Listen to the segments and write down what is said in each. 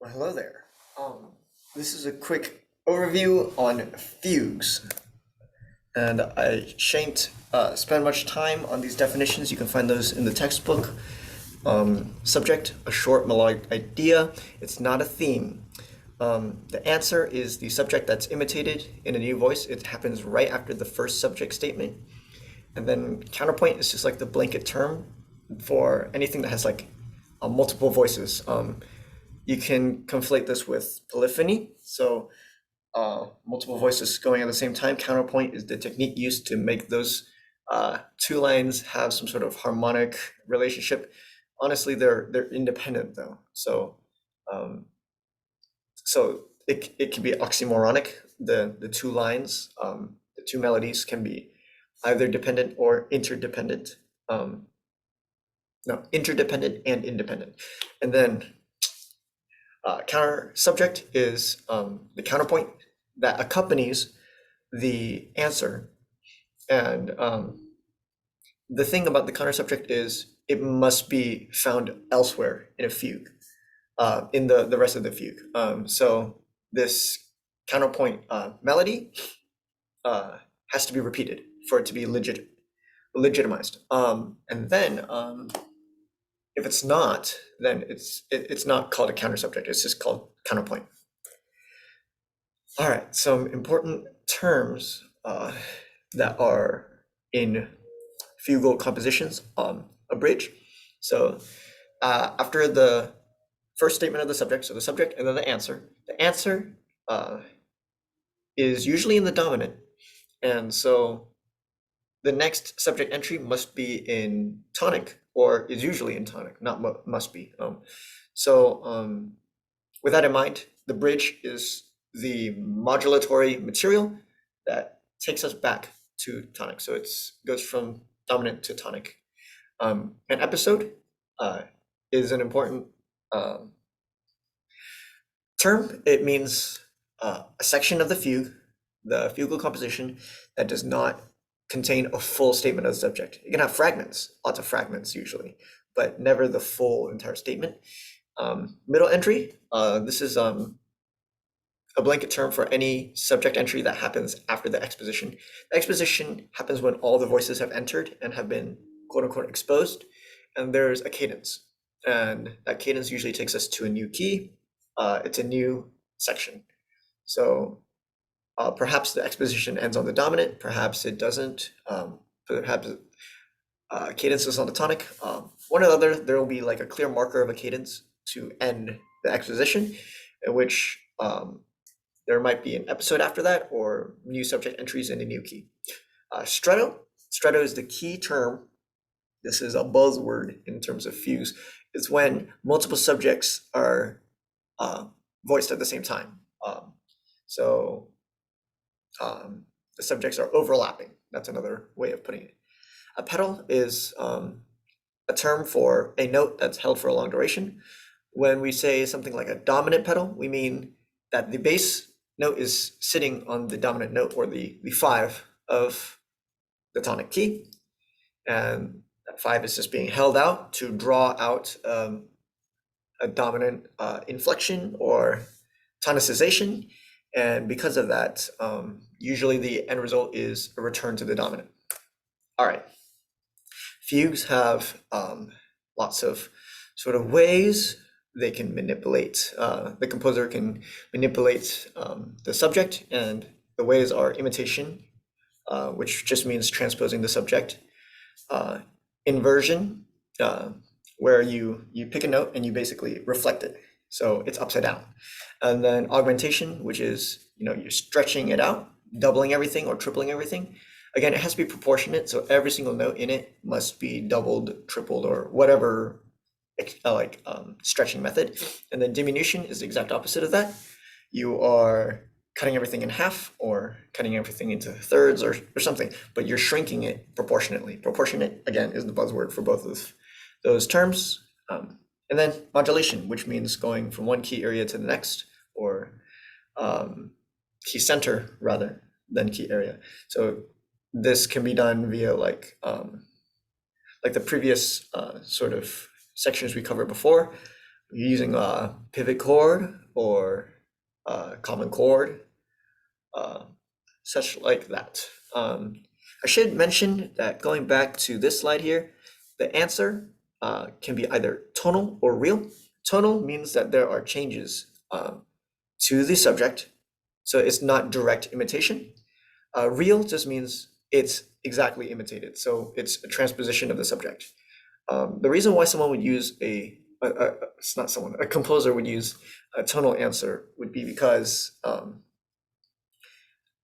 Well, hello there. This is a quick overview on fugues, and I shan't spend much time on these definitions. You can find those in the textbook. Subject, a short melodic idea. It's not a theme. The answer is the subject that's imitated in a new voice. It happens right after the first subject statement. And then counterpoint is just like the blanket term for anything that has like multiple voices. You can conflate this with polyphony. So multiple voices going at the same time. Counterpoint is the technique used to make those two lines have some sort of harmonic relationship. Honestly, they're independent though. Um, so it can be oxymoronic. The two lines, the two melodies can be either dependent or interdependent. No, interdependent and independent. And then counter subject is the counterpoint that accompanies the answer. And the thing about the counter subject is it must be found elsewhere in a fugue, in the rest of the fugue. So this counterpoint melody has to be repeated for it to be legitimized. And then if it's not, then it's not called a counter subject. It's just called counterpoint. All right, some important terms that are in fugal compositions. A bridge. So after the first statement of the subject, so the subject and then the answer is usually in the dominant, and so the next subject entry must be in tonic, or is usually in tonic, not must be. With that in mind, the bridge is the modulatory material that takes us back to tonic. So it goes from dominant to tonic. An episode is an important term. It means a section of the fugue, the fugal composition, that does not contain a full statement of the subject. It can have fragments, lots of fragments usually, but never the full entire statement. Middle entry, this is a blanket term for any subject entry that happens after the exposition. The exposition happens when all the voices have entered and have been quote unquote exposed, and there's a cadence. And that cadence usually takes us to a new key. It's a new section. So perhaps the exposition ends on the dominant, perhaps it doesn't, perhaps cadence is on the tonic. One or the other, there will be like a clear marker of a cadence to end the exposition, in which there might be an episode after that or new subject entries in a new key. Stretto is the key term. This is a buzzword in terms of fugues. It's when multiple subjects are voiced at the same time. The subjects are overlapping. That's another way of putting it. A pedal is a term for a note that's held for a long duration. When we say something like a dominant pedal, we mean that the bass note is sitting on the dominant note, or the 5 of the tonic key. And that 5 is just being held out to draw out a dominant inflection or tonicization. And because of that, usually the end result is a return to the dominant. All right. Fugues have lots of sort of ways they can manipulate, the composer can manipulate the subject, and the ways are imitation, which just means transposing the subject, inversion, where you pick a note and you basically reflect it, so it's upside down, and then augmentation, which is you're stretching it out, doubling everything or tripling everything. Again, it has to be proportionate, so every single note in it must be doubled, tripled, or whatever stretching method. And then diminution is the exact opposite of that. You are cutting everything in half or cutting everything into thirds or something, but you're shrinking it proportionately. Proportionate, again, is the buzzword for both of those terms. And then modulation, which means going from one key area to the next, or key center rather than key area. So this can be done via like the previous sort of sections we covered before, using a pivot chord or a common chord, uh, such like that. I should mention that going back to this slide here, the answer can be either tonal or real. Tonal means that there are changes to the subject, so it's not direct imitation. Real just means it's exactly imitated, so it's a transposition of the subject. The reason why someone would use it's not someone, a composer would use a tonal answer would be because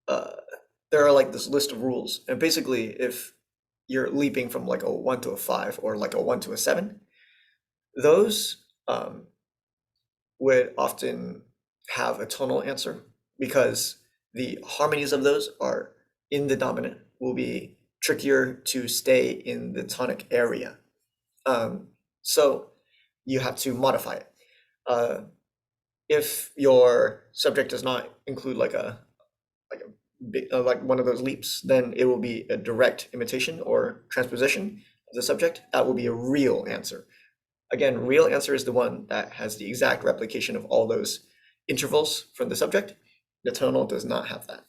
there are like this list of rules, and basically if you're leaping from like a 1 to a 5 or like a 1 to a 7, those would often have a tonal answer because the harmonies of those are in the dominant, will be trickier to stay in the tonic area. So you have to modify it. If your subject does not include like a like one of those leaps, then it will be a direct imitation or transposition of the subject. That will be a real answer. Again, real answer is the one that has the exact replication of all those intervals from the subject. The tonal does not have that.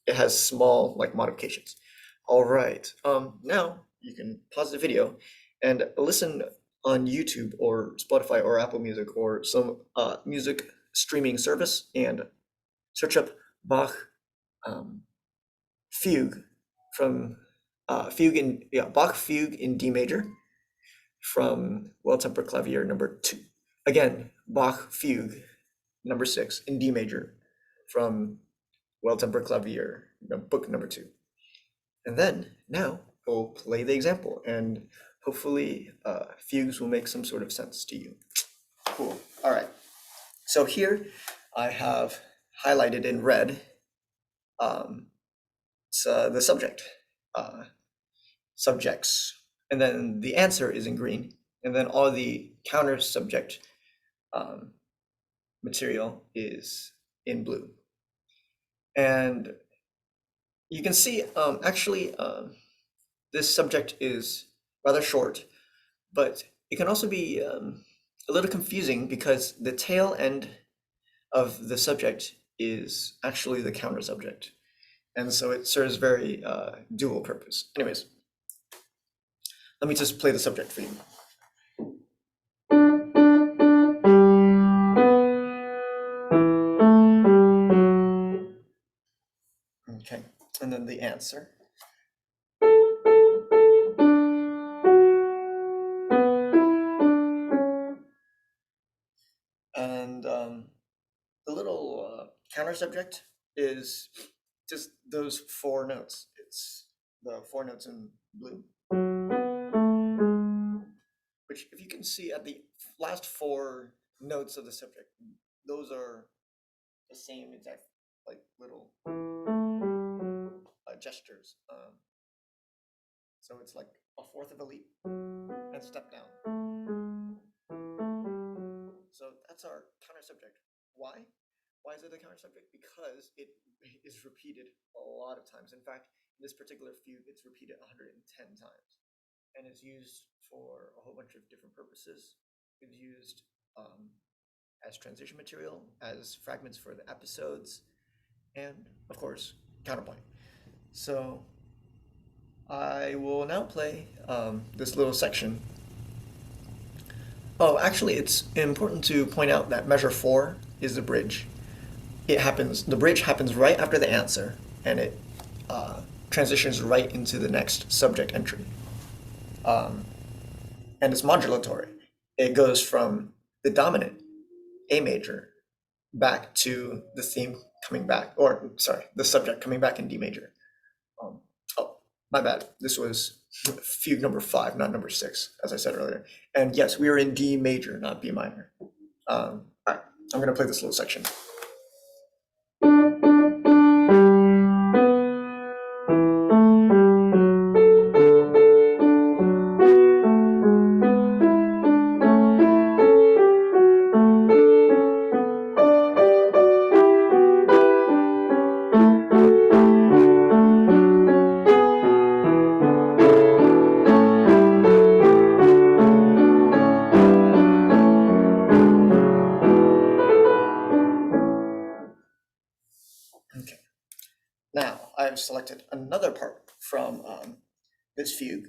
It has small like modifications. All right, now you can pause the video and listen on YouTube or Spotify or Apple Music or some music streaming service and search up Bach fugue from Bach fugue in D major from Well-Tempered Clavier number 2. Again, Bach fugue number 6 in D major from Well-Tempered Clavier book number 2. And then now we'll play the example, and hopefully fugues will make some sort of sense to you. Cool. All right. So here I have highlighted in red the subject, subjects, and then the answer is in green, and then all the counter subject material is in blue. And you can see actually this subject is rather short, but it can also be a little confusing because the tail end of the subject is actually the counter subject. And so it serves very dual purpose. Anyways, let me just play the subject for you. Okay, and then the answer. And the little counter subject is just those 4 notes. It's the 4 notes in blue, which if you can see at the last 4 notes of the subject, those are the same exact like little gestures. So it's like a fourth of a leap and step down. So that's our counter subject. Why? Why is it a counter subject? Because it is repeated a lot of times. In fact, in this particular fugue, it's repeated 110 times. And it's used for a whole bunch of different purposes. It's used as transition material, as fragments for the episodes, and of course, counterpoint. So I will now play this little section. Oh, actually, it's important to point out that measure 4 is the bridge. The bridge happens right after the answer, and it transitions right into the next subject entry. And it's modulatory. It goes from the dominant A major back to the theme coming back, or sorry, the subject coming back in D major. Oh, my bad. This was fugue number 5, not number 6, as I said earlier. And yes, we are in D major, not B minor. All right, I'm going to play this little section. Now I've selected another part from this fugue,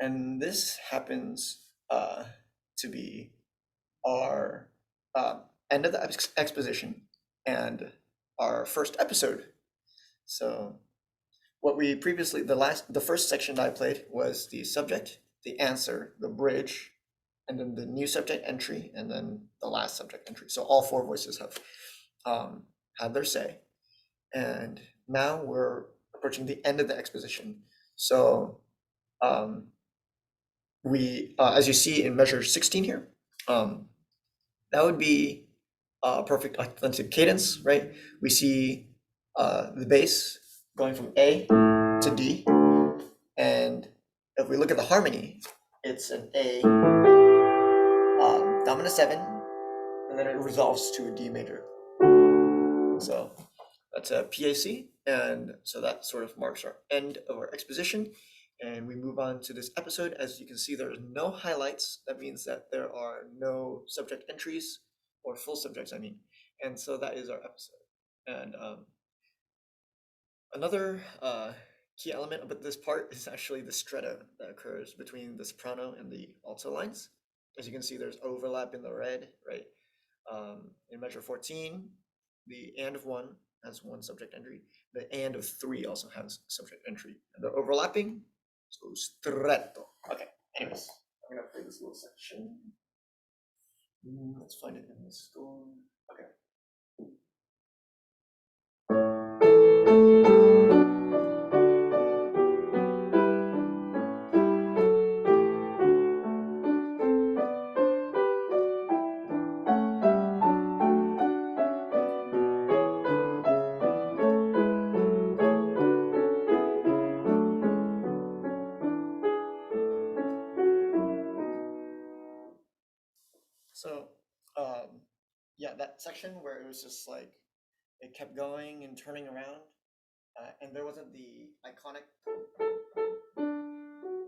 and this happens to be our end of the exposition and our first episode. So what we previously, the first section that I played was the subject, the answer, the bridge, and then the new subject entry, and then the last subject entry. So all four voices have had their say. And now we're approaching the end of the exposition. So we, as you see in measure 16 here, that would be a perfect authentic cadence, right? We see the bass going from A to D, and if we look at the harmony, it's an A dominant 7, and then it resolves to a D major. So that's a PAC, and so that sort of marks our end of our exposition, and we move on to this episode. As you can see, there are no highlights. That means that there are no subject entries, or full subjects, I mean, and so that is our episode. And another key element about this part is actually the stretto that occurs between the soprano and the alto lines. As you can see, there's overlap in the red, right? In measure 14, the and of 1 has one subject entry. The and of 3 also has subject entry. And they're overlapping, so stretto. Okay, anyways, I'm gonna play this little section. Let's find it in the score. Okay. So, yeah, that section where it was just like, it kept going and turning around, and there wasn't the iconic,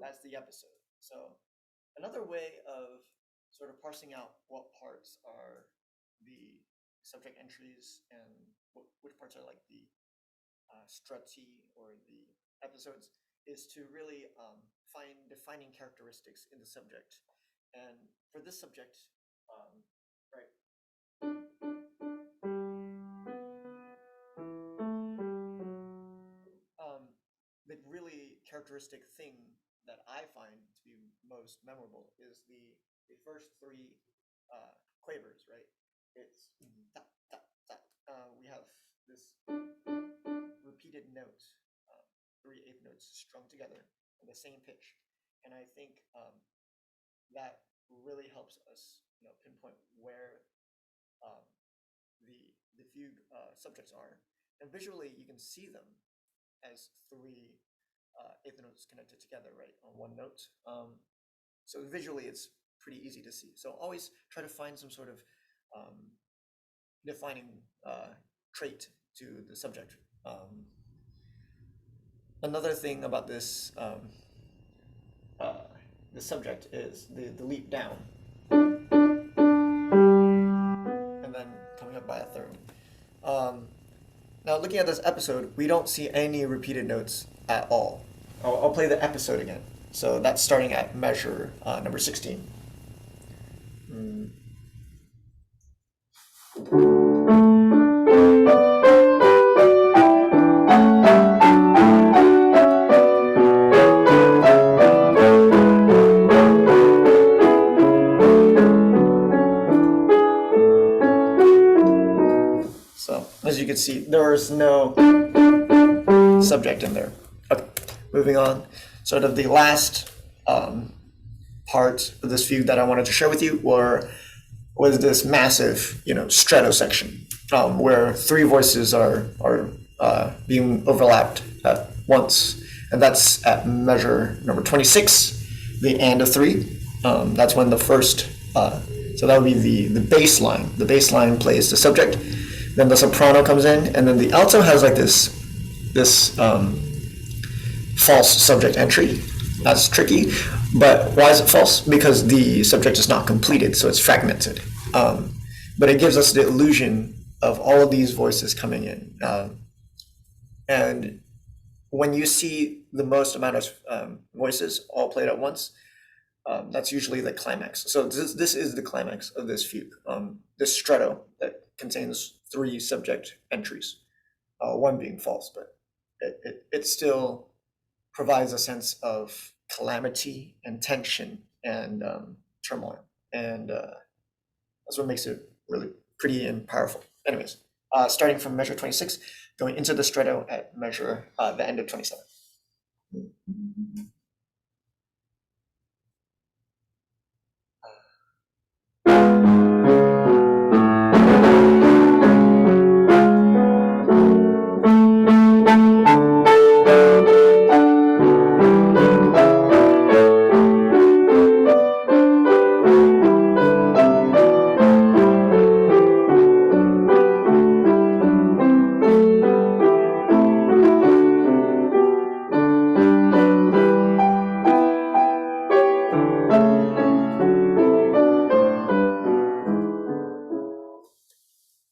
that's the episode. So, another way of sort of parsing out what parts are the subject entries and which parts are like the strutsy or the episodes is to really find defining characteristics in the subject. And for this subject, right, the really characteristic thing that I find to be most memorable is the first three quavers, right? It's da, da, da. We have this repeated note, 3/8 notes strung together in the same pitch, and I think that really helps us, pinpoint where the fugue subjects are, and visually you can see them as 3/8 notes connected together, right, on one note. So visually it's pretty easy to see. So always try to find some sort of defining trait to the subject. Another thing about this the subject is the leap down, and then coming up by a third. Now, looking at this episode, we don't see any repeated notes at all. I'll play the episode again. So that's starting at measure number 16. So, as you can see, there is no subject in there. Okay, moving on. Sort of the last part of this fugue that I wanted to share with you was this massive, Stratos section, where 3 voices are being overlapped at once, and that's at measure number 26, the and of 3. That's when the first, so that would be the bass line. The bass line plays the subject, then the soprano comes in, and then the alto has like this false subject entry. That's tricky, but why is it false? Because the subject is not completed, so it's fragmented. But it gives us the illusion of all of these voices coming in. And when you see the most amount of voices all played at once, that's usually the climax. So this is the climax of this fugue. This stretto that contains three subject entries, one being false, but it still provides a sense of calamity and tension and turmoil. And that's what makes it really pretty and powerful. Anyways, starting from measure 26, going into the stretto at measure the end of 27.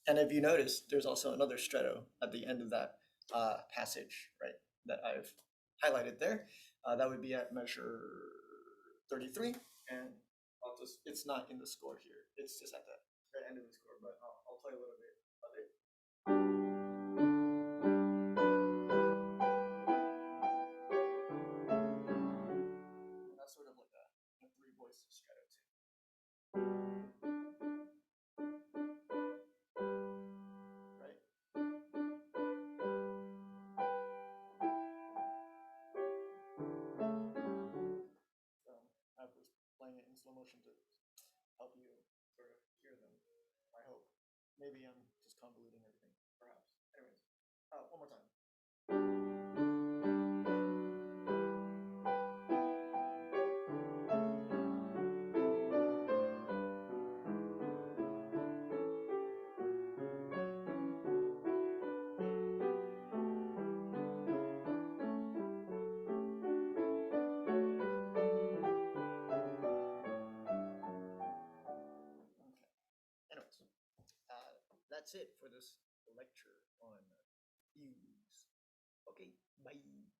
And if you notice, there's also another stretto at the end of that passage, right, that I've highlighted there. That would be at measure 33, and it's not in the score here. It's just at the very end of the score, but I'll play a little bit of it. And that's sort of like a three-voice stretto too, right? So I was playing it in slow motion to help you sort of hear them. I hope. Maybe I'm just convoluting everything, perhaps. Anyways, one more time. Okay. Anyways, that's it for this lecture on fugues. Okay, bye.